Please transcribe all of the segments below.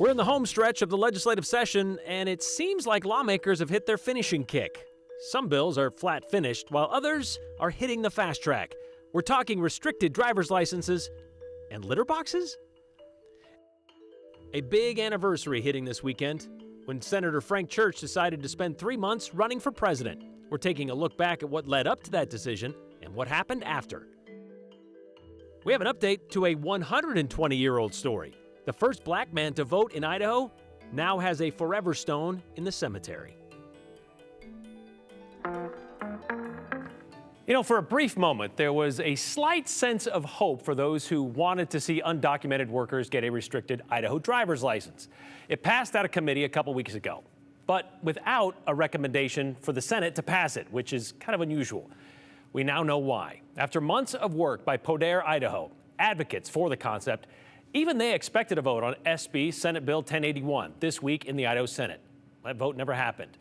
We're in the home stretch of the legislative session, and it seems like lawmakers have hit their finishing kick. Some bills are flat finished, while others are hitting the fast track. We're talking restricted driver's licenses and litter boxes? A big anniversary hitting this weekend when Senator Frank Church decided to spend 3 months running for president. We're taking a look back at what led up to that decision and what happened after. We have an update to a 120-year-old story. The first black man to vote in Idaho now has a forever stone in the cemetery. You know, for a brief moment, there was a slight sense of hope for those who wanted to see undocumented workers get a restricted Idaho driver's license. It passed out of committee a couple weeks ago, but without a recommendation for the Senate to pass it, which is kind of unusual. We now know why. After months of work by Poder Idaho, advocates for the concept, even they expected a vote on SB Senate Bill 1081 this week in the Idaho Senate. That vote never happened,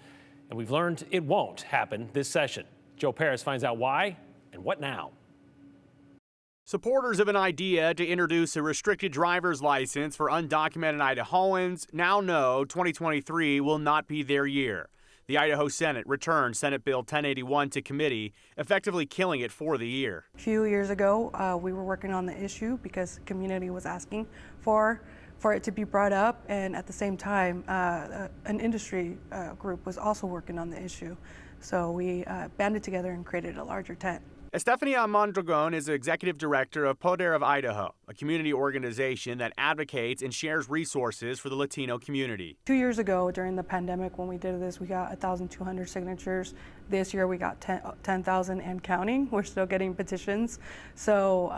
and we've learned it won't happen this session. Joe Paris finds out why and what now. Supporters of an idea to introduce a restricted driver's license for undocumented Idahoans now know 2023 will not be their year. The Idaho Senate returned Senate Bill 1081 to committee, effectively killing it for the year. A few years ago, we were working on the issue because the community was asking for it to be brought up, and at the same time, an industry group was also working on the issue. So we banded together and created a larger tent. Estefania Mondragon is executive director of Poder of Idaho, a community organization that advocates and shares resources for the Latino community. 2 years ago, during the pandemic, when we did this, we got 1,200 signatures. This year, we got 10,000 and counting. We're still getting petitions. So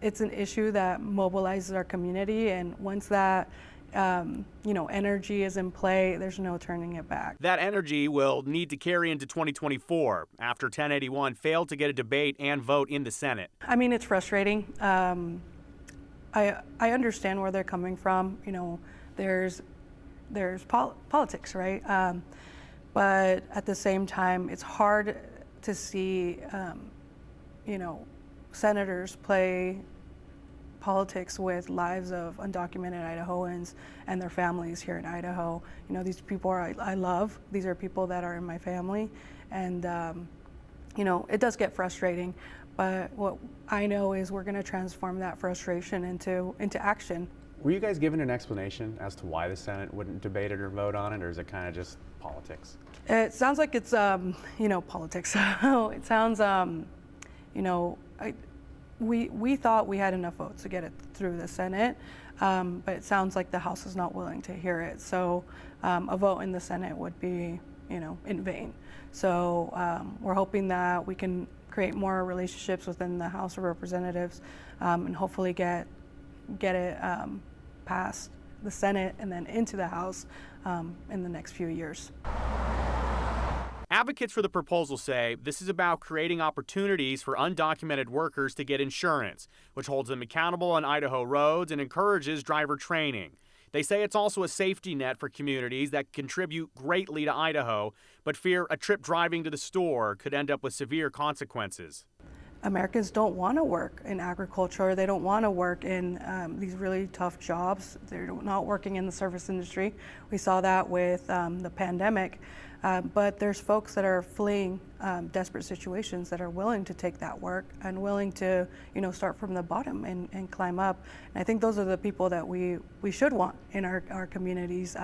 it's an issue that mobilizes our community, and once that energy is in play, there's no turning it back. That energy will need to carry into 2024 after 1081 failed to get a debate and vote in the Senate. I mean, it's frustrating. I understand where they're coming from. You know, there's politics, right? But at the same time, it's hard to see, senators play politics with lives of undocumented Idahoans and their families here in Idaho. You know, these people I love. These are people that are in my family, and it does get frustrating. But what I know is we're going to transform that frustration into action. Were you guys given an explanation as to why the Senate wouldn't debate it or vote on it, or is it kind of just politics? It sounds like it's politics. It sounds We thought we had enough votes to get it through the Senate, but it sounds like the House is not willing to hear it. So a vote in the Senate would be, in vain. So we're hoping that we can create more relationships within the House of Representatives and hopefully get it past the Senate and then into the House in the next few years. Advocates for the proposal say this is about creating opportunities for undocumented workers to get insurance, which holds them accountable on Idaho roads and encourages driver training. They say it's also a safety net for communities that contribute greatly to Idaho, but fear a trip driving to the store could end up with severe consequences. Americans don't want to work in agriculture. They don't want to work in these really tough jobs. They're not working in the service industry. We saw that with the pandemic. But there's folks that are fleeing desperate situations that are willing to take that work and willing to, start from the bottom and climb up. And I think those are the people that we should want in our communities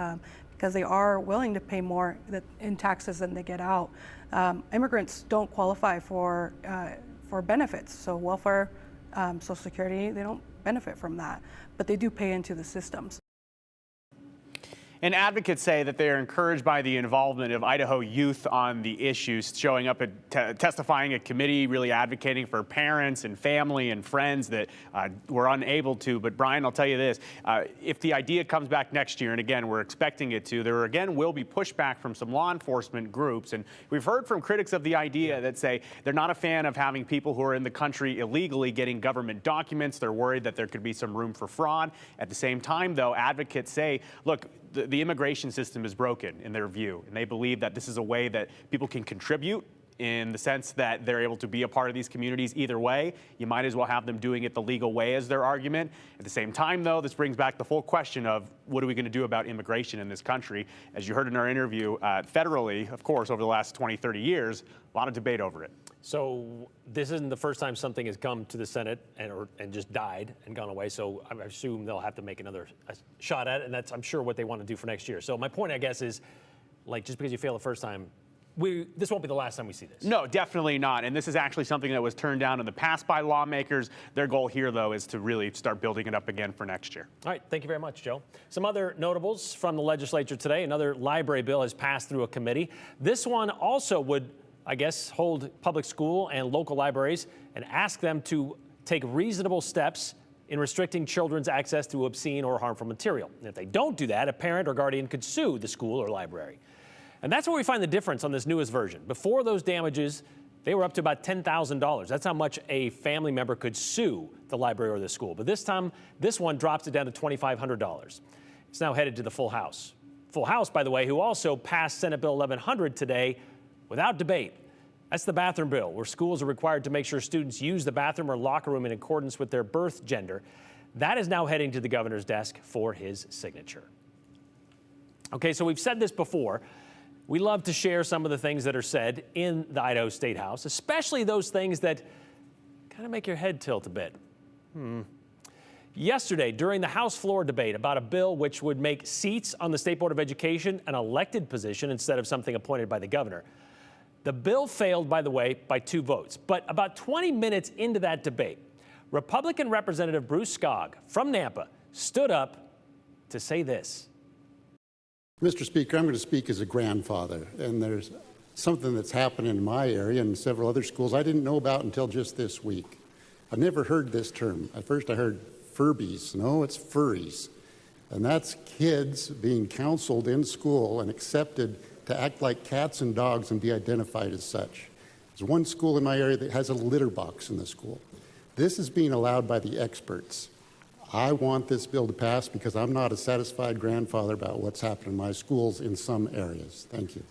because they are willing to pay more in taxes than they get out. Immigrants don't qualify for benefits, so welfare, Social Security, they don't benefit from that, but they do pay into the systems. And advocates say that they are encouraged by the involvement of Idaho youth on the issues, showing up at testifying at committee, really advocating for parents and family and friends that were unable to. But Brian, I'll tell you this, if the idea comes back next year, and again, we're expecting it to, there again will be pushback from some law enforcement groups. And we've heard from critics of the idea that say they're not a fan of having people who are in the country illegally getting government documents. They're worried that there could be some room for fraud. At the same time, though, advocates say, look, the immigration system is broken in their view, and they believe that this is a way that people can contribute in the sense that they're able to be a part of these communities either way. You might as well have them doing it the legal way as their argument. At the same time, though, this brings back the full question of what are we going to do about immigration in this country? As you heard in our interview, federally, of course, over the last 20, 30 years, a lot of debate over it. So this isn't the first time something has come to the Senate and just died and gone away. So I assume they'll have to make another shot at it, and that's, I'm sure, what they want to do for next year. So my point, I guess, is like just because you fail the first time, this won't be the last time we see this. No, definitely not. And this is actually something that was turned down in the past by lawmakers. Their goal here, though, is to really start building it up again for next year. All right, thank you very much, Joe. Some other notables from the legislature today. Another library bill has passed through a committee. This one also would, I guess, hold public school and local libraries and ask them to take reasonable steps in restricting children's access to obscene or harmful material. And if they don't do that, a parent or guardian could sue the school or library. And that's where we find the difference on this newest version. Before those damages, they were up to about $10,000. That's how much a family member could sue the library or the school. But this time, this one drops it down to $2,500. It's now headed to the full House. Full House, by the way, who also passed Senate Bill 1100 today without debate. That's the bathroom bill, where schools are required to make sure students use the bathroom or locker room in accordance with their birth gender. That is now heading to the governor's desk for his signature. Okay, so we've said this before. We love to share some of the things that are said in the Idaho State House, especially those things that kind of make your head tilt a bit. Yesterday, during the House floor debate about a bill which would make seats on the State Board of Education an elected position instead of something appointed by the governor, the bill failed, by the way, by 2 votes. But about 20 minutes into that debate, Republican Representative Bruce Skog from Nampa stood up to say this. Mr. Speaker, I'm going to speak as a grandfather, and there's something that's happening in my area and several other schools I didn't know about until just this week. I've never heard this term. At first I heard Furbies. No, it's furries. And that's kids being counseled in school and accepted to act like cats and dogs and be identified as such. There's one school in my area that has a litter box in the school. This is being allowed by the experts. I want this bill to pass because I'm not a satisfied grandfather about what's happened in my schools in some areas. Thank you.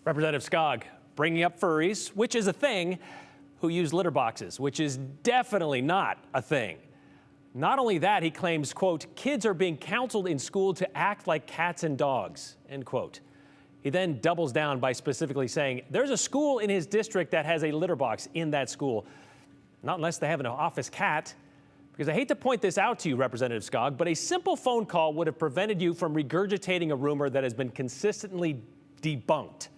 Representative Skog bringing up furries, which is a thing, who use litter boxes, which is definitely not a thing. Not only that, he claims, quote, kids are being counseled in school to act like cats and dogs, end quote. He then doubles down by specifically saying there's a school in his district that has a litter box in that school. Not unless they have an office cat. Because I hate to point this out to you, Representative Skog, but a simple phone call would have prevented you from regurgitating a rumor that has been consistently debunked.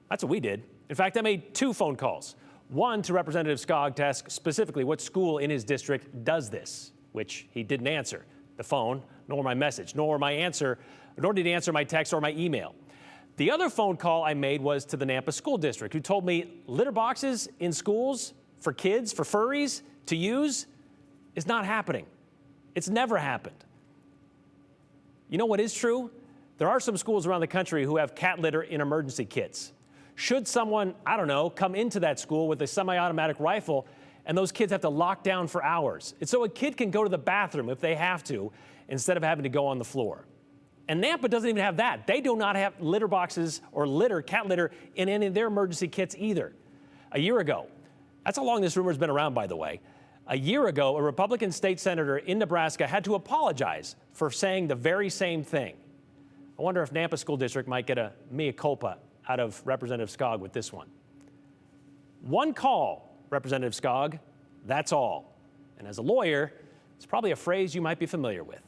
That's what we did. In fact, I made 2 phone calls. One to Representative Skog to ask specifically what school in his district does this, which he didn't answer the phone, nor my message, nor did he answer my text or my email. The other phone call I made was to the Nampa School District, who told me litter boxes in schools for kids, for furries to use is not happening. It's never happened. You know what is true? There are some schools around the country who have cat litter in emergency kits. Should someone, I don't know, come into that school with a semi-automatic rifle and those kids have to lock down for hours. It's so a kid can go to the bathroom if they have to instead of having to go on the floor. And Nampa doesn't even have that. They do not have litter boxes or litter, cat litter, in any of their emergency kits either. A year ago, that's how long this rumor's been around, by the way. A year ago, a Republican state senator in Nebraska had to apologize for saying the very same thing. I wonder if Nampa School District might get a mea culpa out of Representative Skog with this one. One call, Representative Skog, that's all. And as a lawyer, it's probably a phrase you might be familiar with.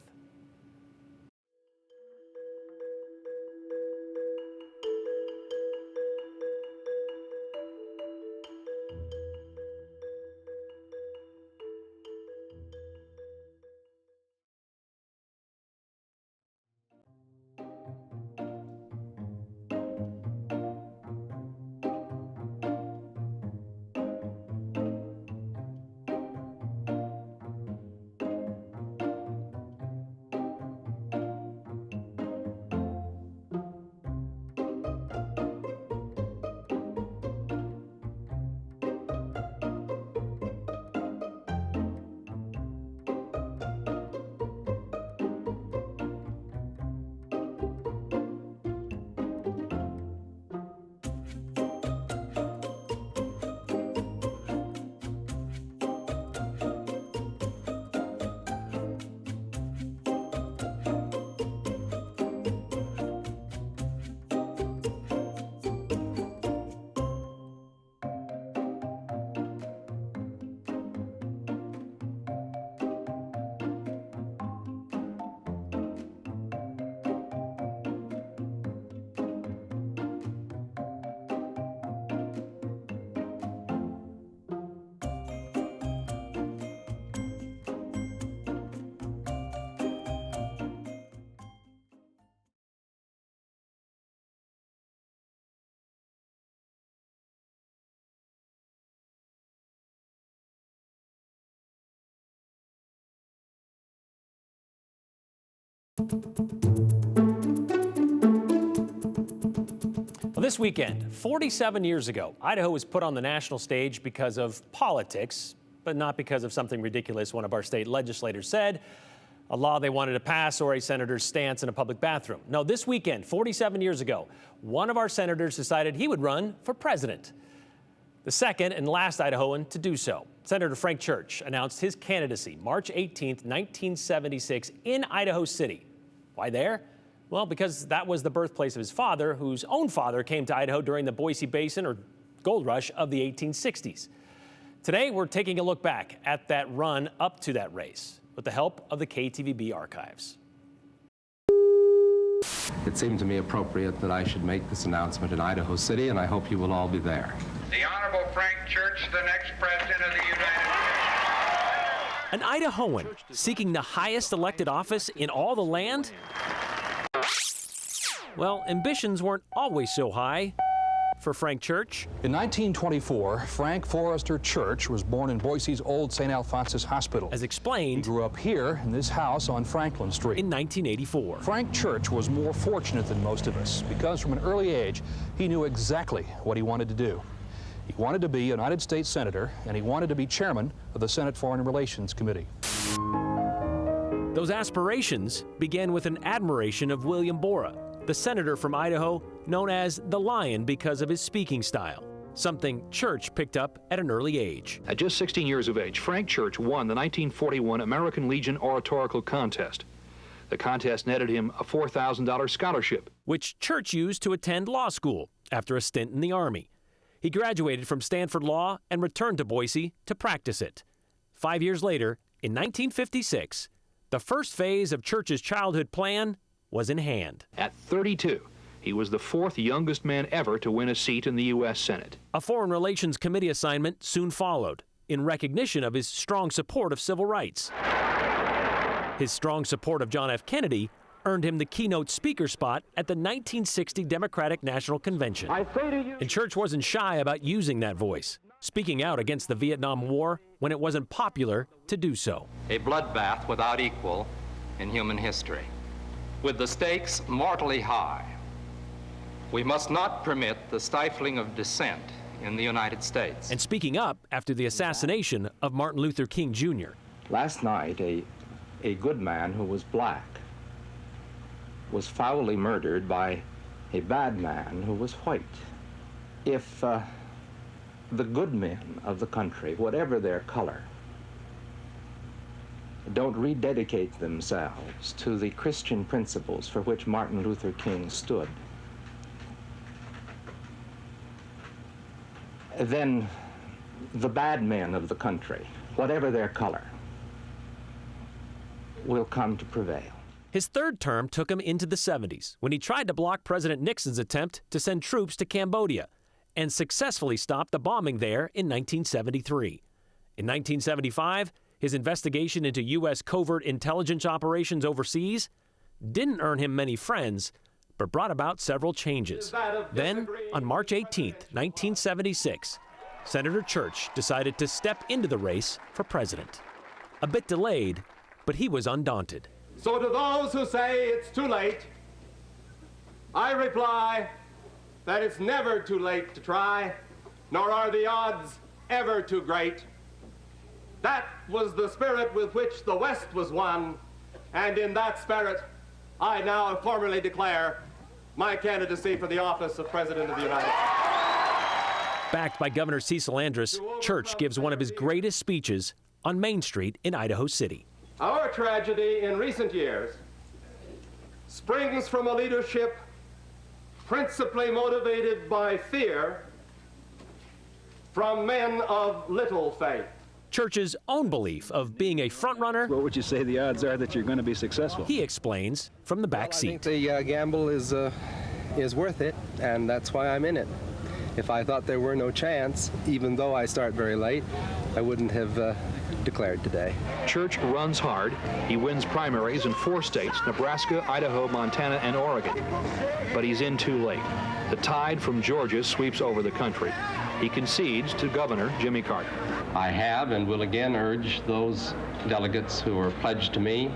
Well, this weekend, 47 years ago, Idaho was put on the national stage because of politics, but not because of something ridiculous one of our state legislators said, a law they wanted to pass, or a senator's stance in a public bathroom. No, this weekend, 47 years ago, one of our senators decided he would run for president. The second and last Idahoan to do so. Senator Frank Church announced his candidacy March 18th, 1976 in Idaho City. Why there? Well, because that was the birthplace of his father, whose own father came to Idaho during the Boise Basin or gold rush of the 1860s. Today, we're taking a look back at that run up to that race with the help of the KTVB archives. It seemed to me appropriate that I should make this announcement in Idaho City, and I hope you will all be there. The Honorable Frank Church, the next President of the United States. An Idahoan seeking the highest elected office in all the land? Well, ambitions weren't always so high for Frank Church. In 1924, Frank Forrester Church was born in Boise's old St. Alphonsus Hospital. As He explained grew up here in this house on Franklin Street. in 1984. Frank Church was more fortunate than most of us because from an early age, he knew exactly what he wanted to do. He wanted to be a United States Senator, and he wanted to be chairman of the Senate Foreign Relations Committee. Those aspirations began with an admiration of William Borah, the senator from Idaho known as the Lion because of his speaking style, something Church picked up at an early age. At just 16 years of age, Frank Church won the 1941 American Legion Oratorical Contest. The contest netted him a $4,000 scholarship, Which Church used to attend law school after a stint in the Army. He graduated from Stanford Law and returned to Boise to practice it. 5 years later, in 1956, the first phase of Church's childhood plan was in hand. At 32, he was the fourth youngest man ever to win a seat in the U.S. Senate. A Foreign Relations Committee assignment soon followed, in recognition of his strong support of civil rights. His strong support of John F. Kennedy earned him the keynote speaker spot at the 1960 Democratic National Convention. And Church wasn't shy about using that voice, speaking out against the Vietnam War when it wasn't popular to do so. A bloodbath without equal in human history. With the stakes mortally high, we must not permit the stifling of dissent in the United States. And speaking up after the assassination of Martin Luther King Jr. Last night, a good man who was black was foully murdered by a bad man who was white. If the good men of the country, whatever their color, don't rededicate themselves to the Christian principles for which Martin Luther King stood, then the bad men of the country, whatever their color, will come to prevail. His third term took him into the 70s when he tried to block President Nixon's attempt to send troops to Cambodia and successfully stopped the bombing there in 1973. In 1975, his investigation into U.S. covert intelligence operations overseas didn't earn him many friends, but brought about several changes. Then, on March 18, 1976, Senator Church decided to step into the race for president. A bit delayed, but he was undaunted. So to those who say it's too late, I reply that it's never too late to try, nor are the odds ever too great. That was the spirit with which the West was won, and in that spirit, I now formally declare my candidacy for the office of President of the United States. Backed by Governor Cecil Andrus, Church gives one of his greatest speeches on Main Street in Idaho City. Our tragedy in recent years springs from a leadership principally motivated by fear from men of little faith. Church's own belief of being a frontrunner, What would you say the odds are that you're going to be successful? he explains from the back I seat. think the gamble is worth it, and that's why I'm in it. If I thought there were no chance, even though I start very late, I wouldn't have declared today. Church runs hard. He wins primaries in 4 states, Nebraska, Idaho, Montana, and Oregon. But he's in too late. The tide from Georgia sweeps over the country. He concedes to Governor Jimmy Carter. I have and will again urge those delegates who are pledged to me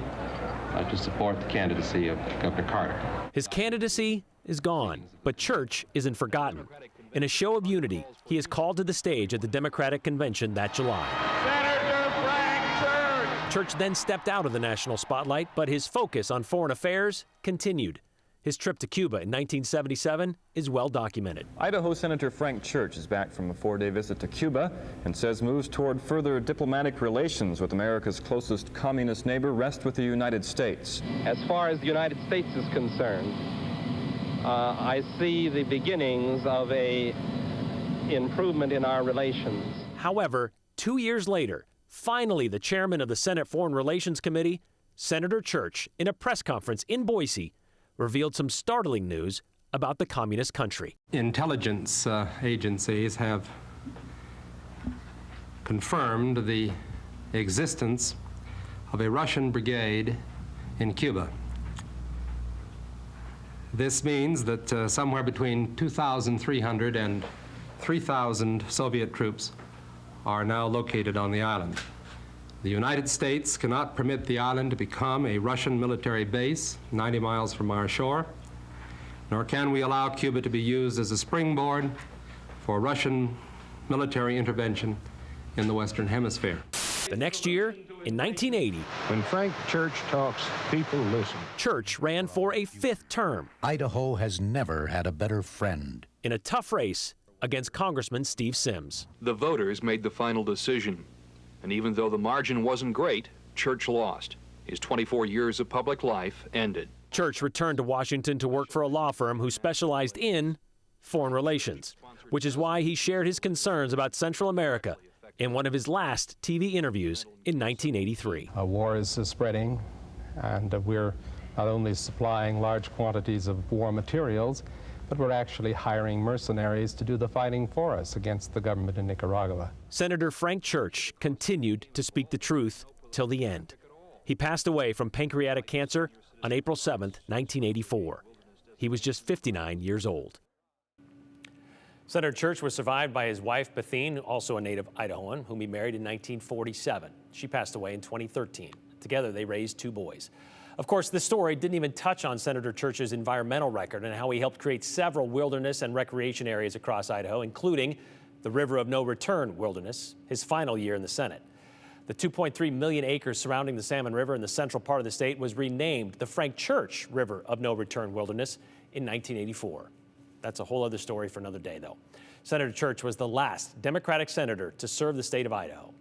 to support the candidacy of Governor Carter. His candidacy is gone, but Church isn't forgotten. In a show of unity, he is called to the stage at the Democratic Convention that July. Senator Frank Church! Church then stepped out of the national spotlight, but his focus on foreign affairs continued. His trip to Cuba in 1977 is well documented. Idaho Senator Frank Church is back from a 4-day visit to Cuba and says moves toward further diplomatic relations with America's closest communist neighbor rest with the United States. As far as the United States is concerned, I see the beginnings of a improvement in our relations. However, 2 years later, finally the chairman of the Senate Foreign Relations Committee, Senator Church, in a press conference in Boise, revealed some startling news about the communist country. Intelligence agencies have confirmed the existence of a Russian brigade in Cuba. This means that somewhere between 2,300 and 3,000 Soviet troops are now located on the island. The United States cannot permit the island to become a Russian military base 90 miles from our shore, nor can we allow Cuba to be used as a springboard for Russian military intervention in the Western Hemisphere. The next year, in 1980, When Frank Church talks, people listen. Church ran for a 5th term Idaho has never had a better friend. in a tough race against Congressman Steve Sims. The voters made the final decision. And even though the margin wasn't great, Church lost. His 24 years of public life ended. Church returned to Washington to work for a law firm who specialized in foreign relations, which is why he shared his concerns about Central America in one of his last TV interviews in 1983. War is spreading, and we're not only supplying large quantities of war materials, but we're actually hiring mercenaries to do the fighting for us against the government in Nicaragua. Senator Frank Church continued to speak the truth till the end. He passed away from pancreatic cancer on April 7th, 1984. He was just 59 years old. Senator Church was survived by his wife, Bethine, also a native Idahoan, whom he married in 1947. She passed away in 2013. Together, they raised 2 boys. Of course, this story didn't even touch on Senator Church's environmental record and how he helped create several wilderness and recreation areas across Idaho, including the River of No Return Wilderness, his final year in the Senate. The 2.3 million acres surrounding the Salmon River in the central part of the state was renamed the Frank Church River of No Return Wilderness in 1984. That's a whole other story for another day, though. Senator Church was the last Democratic senator to serve the state of Idaho.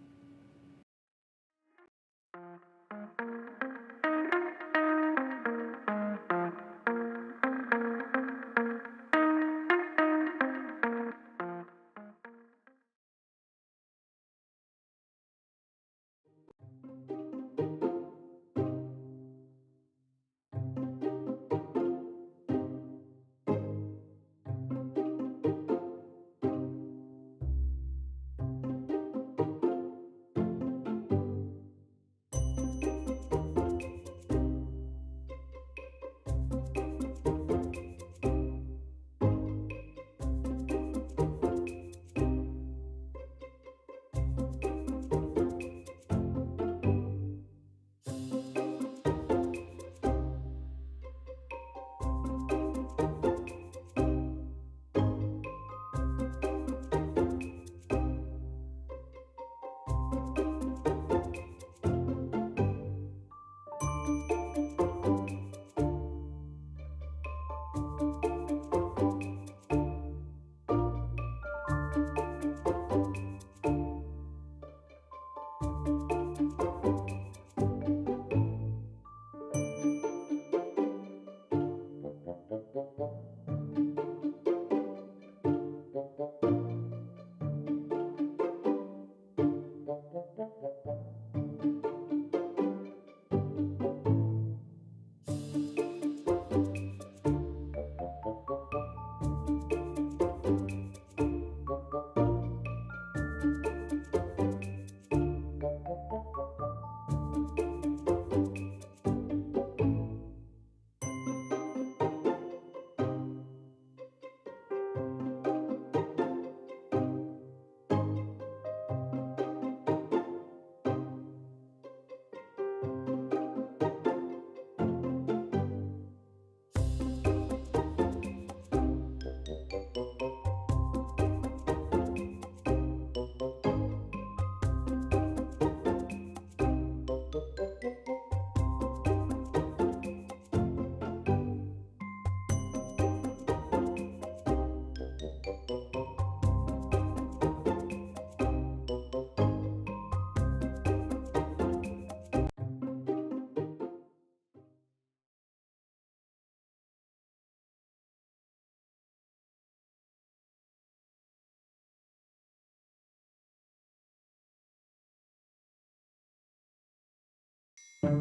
All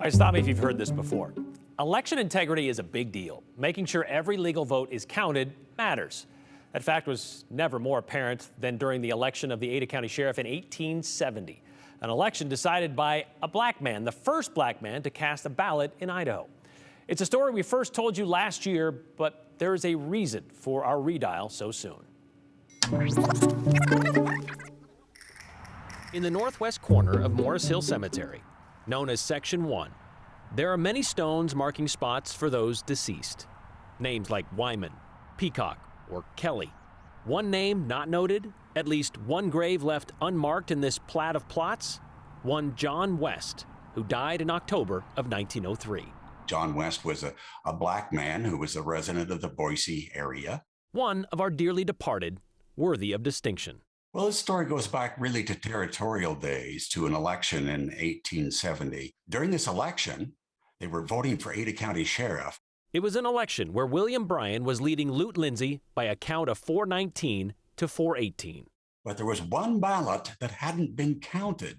right, stop me if you've heard this before. Election integrity is a big deal. Making sure every legal vote is counted matters. That fact was never more apparent than during the election of the Ada County Sheriff in 1870, an election decided by a black man, the first black man to cast a ballot in Idaho. It's a story we first told you last year, but there is a reason for our redial so soon. In the northwest corner of Morris Hill Cemetery, known as Section 1, there are many stones marking spots for those deceased. Names like Wyman, Peacock, or Kelly. One name not noted, at least one grave left unmarked in this plat of plots, one John West, who died in October of 1903. John West was a black man who was a resident of the Boise area. One of our dearly departed, worthy of distinction. Well, this story goes back really to territorial days, to an election in 1870. During this election, they were voting for Ada County Sheriff. It was an election where William Bryan was leading Lute Lindsay by a count of 419 to 418. But there was one ballot that hadn't been counted.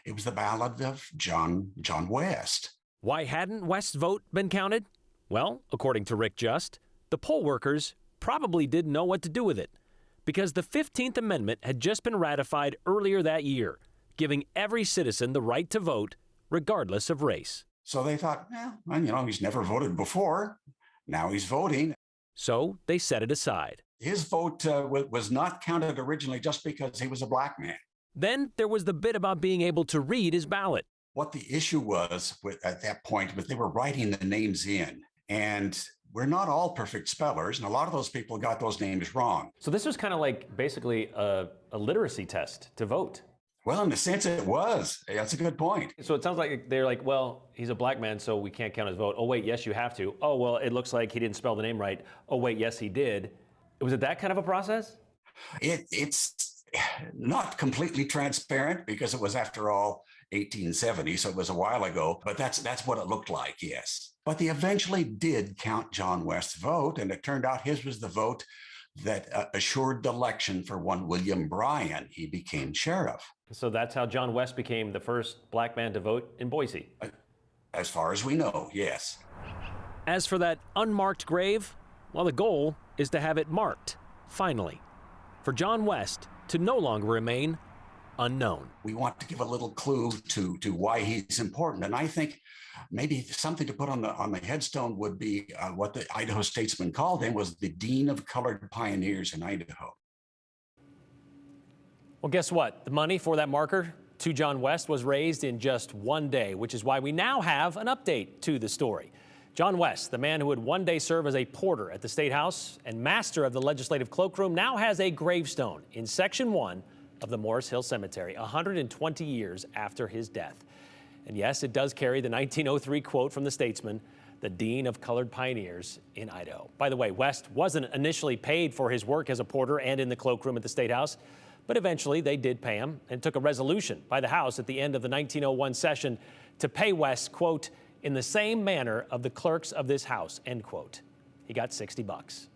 It was the ballot of John West. Why hadn't West's vote been counted? Well, according to Rick Just, the poll workers probably didn't know what to do with it, because the 15th Amendment had just been ratified earlier that year, giving every citizen the right to vote, regardless of race. So they thought, well, he's never voted before. Now he's voting. So they set it aside. His vote was not counted originally just because he was a black man. Then there was the bit about being able to read his ballot. What the issue was at that point was they were writing the names in. And we're not all perfect spellers, and a lot of those people got those names wrong. So this was kind of like basically a literacy test to vote. Well, in a sense, it was. That's a good point. So it sounds like they're like, well, he's a black man, so we can't count his vote. Oh, wait, yes, you have to. Oh, well, it looks like he didn't spell the name right. Oh, wait, yes, he did. Was it that kind of a process? It's not completely transparent because it was, after all, 1870, so it was a while ago. But that's what it looked like, yes. But they eventually did count John West's vote, and it turned out his was the vote that assured the election for one William Bryan. He became sheriff. So that's how John West became the first black man to vote in Boise. As far as we know, yes. As for that unmarked grave, well, the goal is to have it marked, finally, for John West to no longer remain unknown. We want to give a little clue to why he's important, and I think maybe something to put on the headstone would be what the Idaho Statesman called him was the Dean of Colored Pioneers in Idaho. Well, guess what? The money for that marker to John West was raised in just one day, which is why we now have an update to the story. John West, the man who would one day serve as a porter at the State House and master of the legislative cloakroom, now has a gravestone in Section 1 of the Morris Hill Cemetery, 120 years after his death. And yes, it does carry the 1903 quote from the Statesman, the Dean of Colored Pioneers in Idaho. By the way, West wasn't initially paid for his work as a porter and in the cloakroom at the State House, but eventually they did pay him and took a resolution by the House at the end of the 1901 session to pay West, quote, in the same manner of the clerks of this House, end quote. He got $60.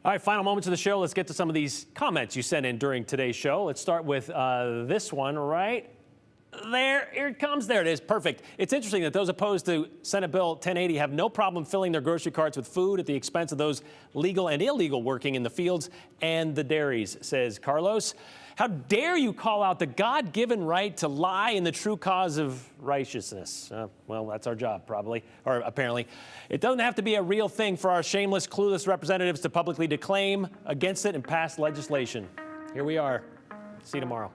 All right, final moments of the show. Let's get to some of these comments you sent in during today's show. Let's start with this one right there. Here it comes. There it is. Perfect. It's interesting that those opposed to Senate Bill 1080 have no problem filling their grocery carts with food at the expense of those legal and illegal working in the fields and the dairies, says Carlos. How dare you call out the God-given right to lie in the true cause of righteousness? Well, that's our job, probably, or apparently. It doesn't have to be a real thing for our shameless, clueless representatives to publicly declaim against it and pass legislation. Here we are. See you tomorrow.